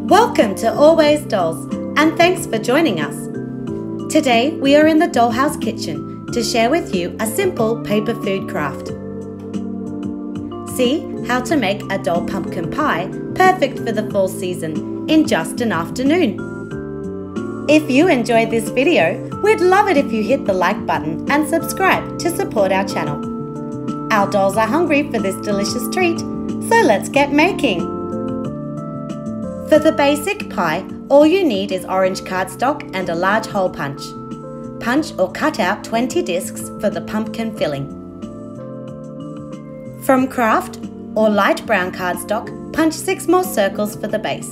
Welcome to Always Dolls, and thanks for joining us. Today we are in the dollhouse kitchen to share with you a simple paper food craft. See how to make a doll pumpkin pie perfect for the fall season in just an afternoon. If you enjoyed this video, we'd love it if you hit the like button and subscribe to support our channel. Our dolls are hungry for this delicious treat, so let's get making. For the basic pie, all you need is orange cardstock and a large hole punch. Punch or cut out 20 discs for the pumpkin filling. From craft or light brown cardstock, punch 6 more circles for the base.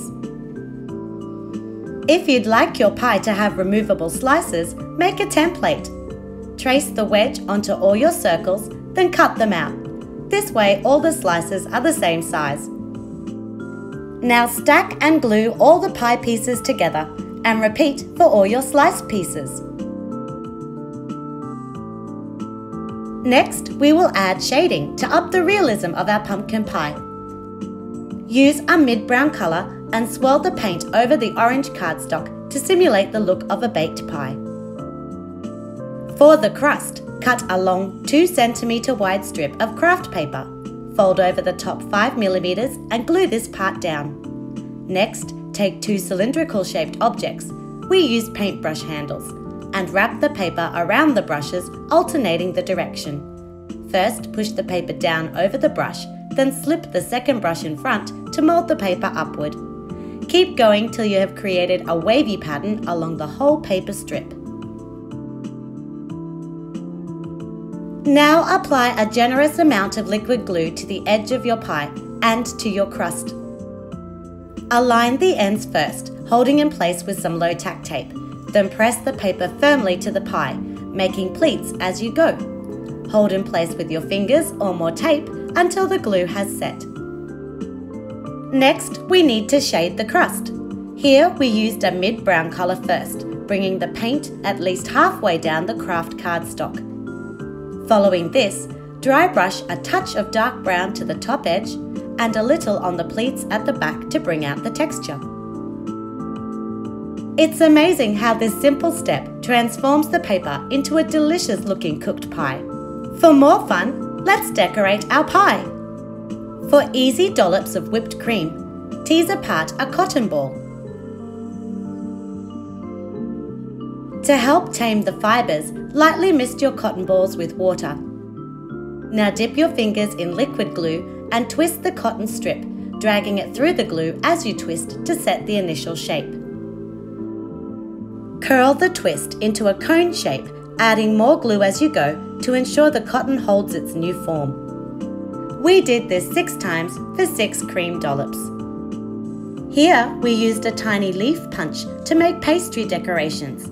If you'd like your pie to have removable slices, make a template. Trace the wedge onto all your circles, then cut them out. This way all the slices are the same size. Now stack and glue all the pie pieces together and repeat for all your sliced pieces. Next, we will add shading to up the realism of our pumpkin pie. Use a mid-brown colour and swirl the paint over the orange cardstock to simulate the look of a baked pie. For the crust, cut a long 2 cm wide strip of craft paper. Fold over the top 5mm and glue this part down. Next, take 2 cylindrical shaped objects, we use paintbrush handles, and wrap the paper around the brushes, alternating the direction. First, push the paper down over the brush, then slip the second brush in front to mold the paper upward. Keep going till you have created a wavy pattern along the whole paper strip. Now apply a generous amount of liquid glue to the edge of your pie and to your crust. Align the ends first, holding in place with some low-tack tape. Then press the paper firmly to the pie, making pleats as you go. Hold in place with your fingers or more tape until the glue has set. Next, we need to shade the crust. Here we used a mid-brown colour first, bringing the paint at least halfway down the craft cardstock. Following this, dry brush a touch of dark brown to the top edge and a little on the pleats at the back to bring out the texture. It's amazing how this simple step transforms the paper into a delicious looking cooked pie. For more fun, let's decorate our pie. For easy dollops of whipped cream, tease apart a cotton ball. To help tame the fibres, lightly mist your cotton balls with water. Now dip your fingers in liquid glue and twist the cotton strip, dragging it through the glue as you twist to set the initial shape. Curl the twist into a cone shape, adding more glue as you go to ensure the cotton holds its new form. We did this 6 times for 6 cream dollops. Here we used a tiny leaf punch to make pastry decorations.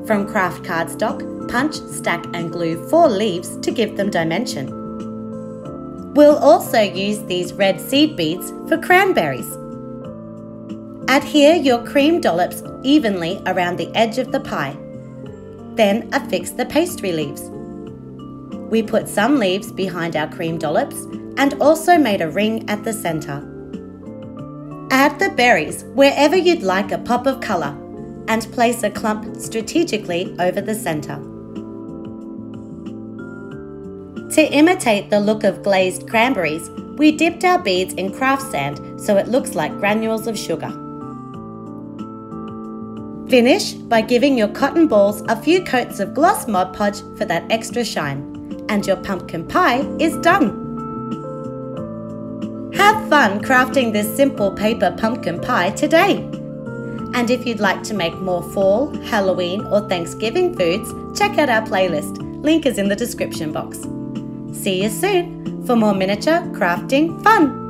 From craft cardstock, punch, stack and glue 4 leaves to give them dimension. We'll also use these red seed beads for cranberries. Adhere your cream dollops evenly around the edge of the pie. Then affix the pastry leaves. We put some leaves behind our cream dollops and also made a ring at the centre. Add the berries wherever you'd like a pop of colour, and place a clump strategically over the centre. To imitate the look of glazed cranberries, we dipped our beads in craft sand so it looks like granules of sugar. Finish by giving your cotton balls a few coats of gloss Mod Podge for that extra shine, and your pumpkin pie is done. Have fun crafting this simple paper pumpkin pie today. And if you'd like to make more fall, Halloween or Thanksgiving foods, check out our playlist. Link is in the description box. See you soon for more miniature crafting fun!